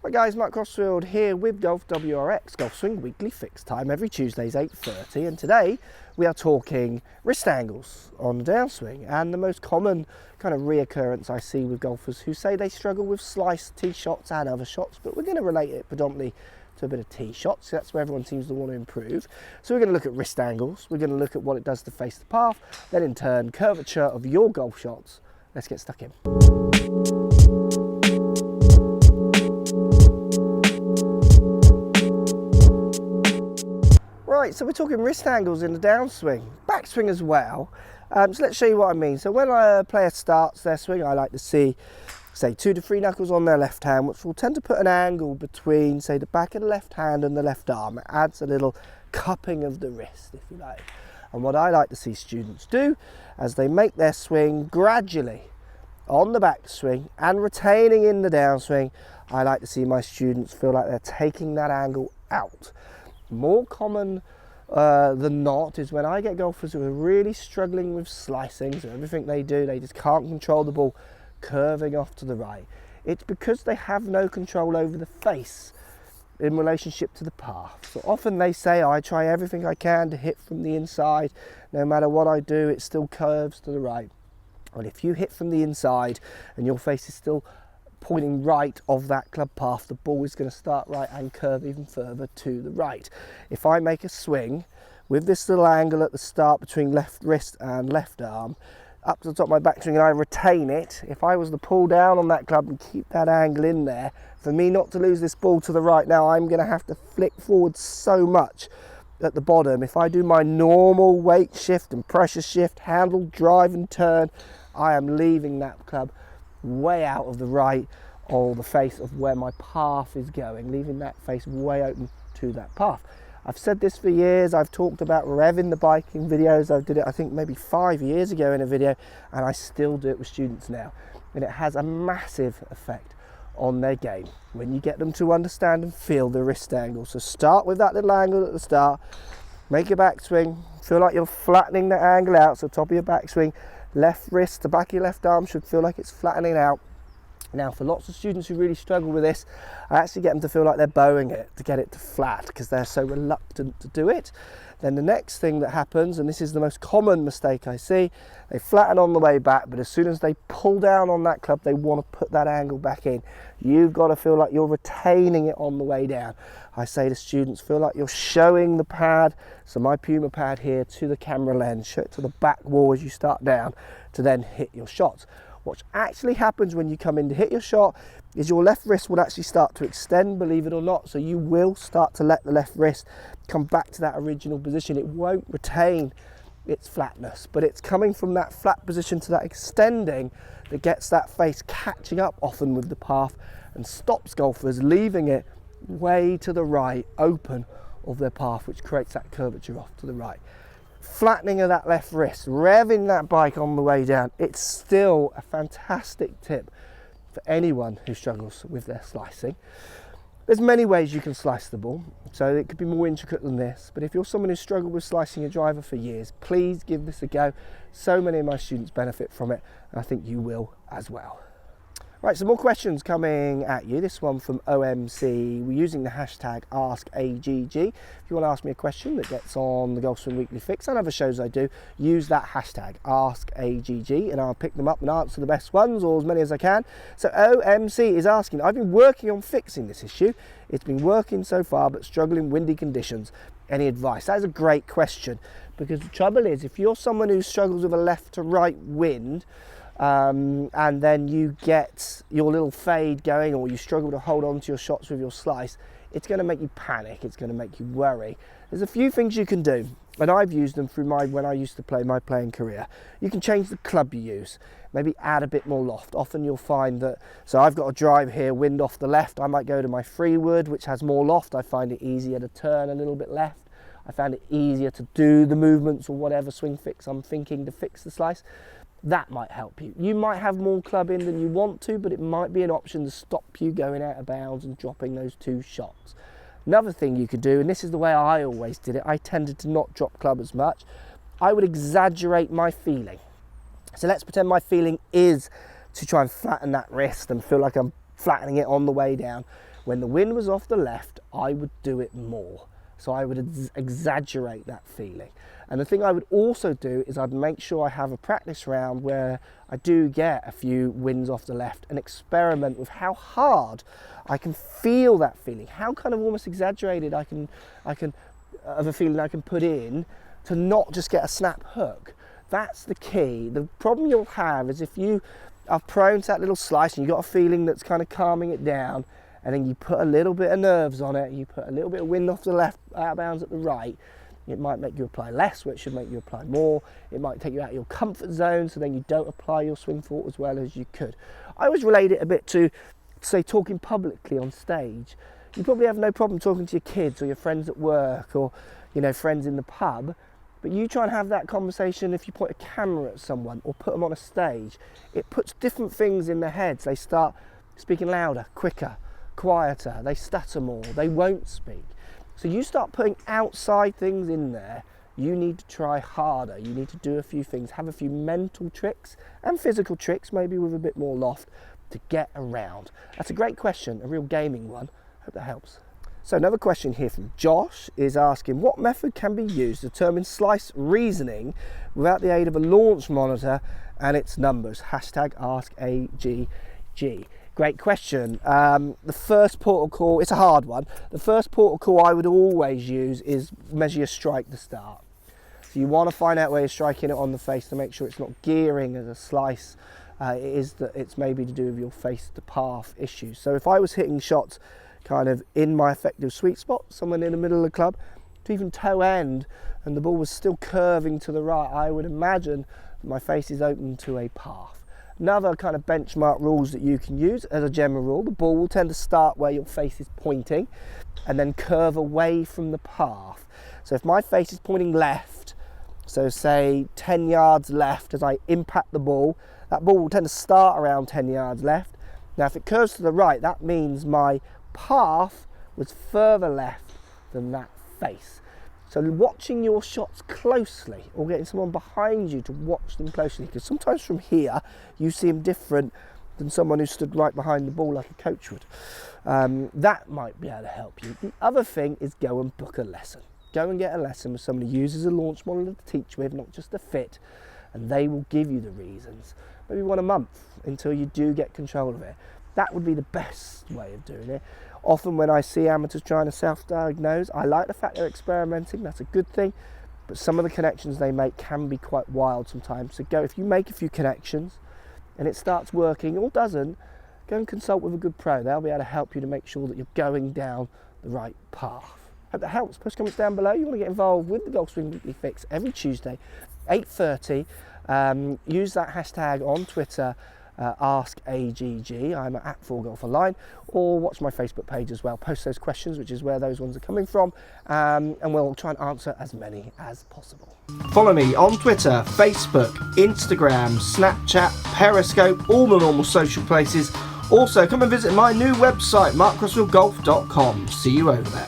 Hi guys, Mark Crossfield here with Golf WRX Golf Swing Weekly Fix Time every Tuesdays 8:30, and today we are talking wrist angles on the downswing, and the most common kind of reoccurrence I see with golfers who say they struggle with slice tee shots and other shots, but we're going to relate it predominantly to a bit of tee shots. That's where everyone seems to want to improve. So we're going to look at wrist angles, we're going to look at what it does to face the path, then in turn curvature of your golf shots. Let's get stuck in. Right, so we're talking wrist angles in the downswing, backswing as well. So let's show you what I mean. So when a player starts their swing, I like to see, say, 2 to 3 knuckles on their left hand, which will tend to put an angle between, say, the back of the left hand and the left arm. It adds a little cupping of the wrist, if you like. And what I like to see students do as they make their swing gradually on the backswing and retaining in the downswing, I like to see my students feel like they're taking that angle out. More common than not is when I get golfers who are really struggling with slicing, so everything they do, they just can't control the ball curving off to the right. It's because they have no control over the face in relationship to the path. So often they say, I try everything I can to hit from the inside, no matter what I do, it still curves to the right. Well, if you hit from the inside and your face is still pointing right of that club path, the ball is going to start right and curve even further to the right. If I make a swing with this little angle at the start between left wrist and left arm up to the top of my backswing and I retain it, if I was to pull down on that club and keep that angle in there, for me not to lose this ball to the right, now I'm going to have to flick forward so much at the bottom. If I do my normal weight shift and pressure shift, handle, drive and turn, I am leaving that club way out of the right or the face of where my path is going, leaving that face way open to that path. I've said this for years. I've talked about revving the bike in videos. I did it, I think, maybe 5 years ago in a video, and I still do it with students now. And it has a massive effect on their game when you get them to understand and feel the wrist angle. So start with that little angle at the start, make your backswing, feel like you're flattening the angle out, so top of your backswing, left wrist, the back of your left arm should feel like it's flattening out. Now, for lots of students who really struggle with this, I actually get them to feel like they're bowing it to get it to flat because they're so reluctant to do it. Then the next thing that happens, and this is the most common mistake I see, they flatten on the way back, but as soon as they pull down on that club, they want to put that angle back in. You've got to feel like you're retaining it on the way down. I say to students, feel like you're showing the pad, so my Puma pad here, to the camera lens, show it to the back wall as you start down to then hit your shots. What actually happens when you come in to hit your shot is your left wrist will actually start to extend, believe it or not, so you will start to let the left wrist come back to that original position. It won't retain its flatness, but it's coming from that flat position to that extending that gets that face catching up often with the path and stops golfers leaving it way to the right, open of their path, which creates that curvature off to the right. Flattening of that left wrist, revving that bike on the way down, it's still a fantastic tip for anyone who struggles with their slicing. There's many ways you can slice the ball, so it could be more intricate than this, but if you're someone who's struggled with slicing a driver for years, please give this a go. So many of my students benefit from it, and I think you will as well. Right, some more questions coming at you. This one from OMC. We're using the hashtag AskAGG. If you want to ask me a question that gets on the Golf Swing Weekly Fix and other shows I do, use that hashtag AskAGG and I'll pick them up and answer the best ones, or as many as I can. So OMC is asking, I've been working on fixing this issue. It's been working so far, but struggling windy conditions. Any advice? That is a great question, because the trouble is, if you're someone who struggles with a left to right wind, and then you get your little fade going, or you struggle to hold on to your shots with your slice, it's going to make you panic, it's going to make you worry. There's a few things you can do, and I've used them through when I used to play my playing career. You can change the club you use, maybe add a bit more loft. Often you'll find that, so I've got a drive here, wind off the left, I might go to my free wood, which has more loft. I find it easier to turn a little bit left. I found it easier to do the movements or whatever swing fix I'm thinking to fix the slice. That might help you. You might have more club in than you want to, but it might be an option to stop you going out of bounds and dropping those 2 shots. Another thing you could do, and this is the way I always did it, I tended to not drop club as much. I would exaggerate my feeling. So let's pretend my feeling is to try and flatten that wrist and feel like I'm flattening it on the way down. when the wind was off the left, I would do it more. So I would exaggerate that feeling. And the thing I would also do is I'd make sure I have a practice round where I do get a few winds off the left and experiment with how hard I can feel that feeling, how kind of almost exaggerated I can of a feeling I can put in to not just get a snap hook. That's the key. The problem you'll have is if you are prone to that little slice and you've got a feeling that's kind of calming it down, and then you put a little bit of nerves on it, you put a little bit of wind off the left, out of bounds at the right, it might make you apply less, which should make you apply more. It might take you out of your comfort zone, so then you don't apply your swing thought as well as you could. I always relate it a bit to, say, talking publicly on stage. You probably have no problem talking to your kids or your friends at work or, you know, friends in the pub, but you try and have that conversation if you point a camera at someone or put them on a stage. It puts different things in their heads. They start speaking louder, quicker, quieter, they stutter more, they won't speak. So you start putting outside things in there. You need to try harder, you need to do a few things, have a few mental tricks and physical tricks, maybe with a bit more loft, to get around. That's a great question, a real gaming one. Hope that helps. So another question here from Josh is asking, what method can be used to determine slice reasoning without the aid of a launch monitor and its numbers? Hashtag AskGolfGuru. Great question. The first portal call, it's a hard one. The first portal call I would always use is measure your strike to start. So you want to find out where you're striking it on the face to make sure it's not gearing as a slice. It's maybe to do with your face to path issues. So if I was hitting shots kind of in my effective sweet spot, somewhere in the middle of the club, to even toe end, and the ball was still curving to the right, I would imagine that my face is open to a path. Another kind of benchmark rules that you can use as a general rule, the ball will tend to start where your face is pointing and then curve away from the path. So if my face is pointing left, so say 10 yards left as I impact the ball, that ball will tend to start around 10 yards left. Now if it curves to the right, that means my path was further left than that face. So watching your shots closely, or getting someone behind you to watch them closely, because sometimes from here you see them different than someone who stood right behind the ball like a coach would. That might be able to help you. The other thing is go and book a lesson. Go and get a lesson with someone who uses a launch monitor to teach with, not just a fit, and they will give you the reasons. Maybe 1 a month until you do get control of it. That would be the best way of doing it. Often when I see amateurs trying to self-diagnose, I like the fact they're experimenting, that's a good thing, but some of the connections they make can be quite wild sometimes. So if you make a few connections and it starts working or doesn't, go and consult with a good pro. They'll be able to help you to make sure that you're going down the right path. Hope that helps. Post comments down below. You want to get involved with the Golf Swing Weekly Fix every Tuesday, 8:30. Use that hashtag on Twitter, AskAGG. I'm at 4GolfOnline, or watch my Facebook page as well. Post those questions, which is where those ones are coming from, and we'll try and answer as many as possible. Follow me on Twitter, Facebook, Instagram, Snapchat, Periscope, all the normal social places. Also, come and visit my new website, markcrossfieldgolf.com. See you over there.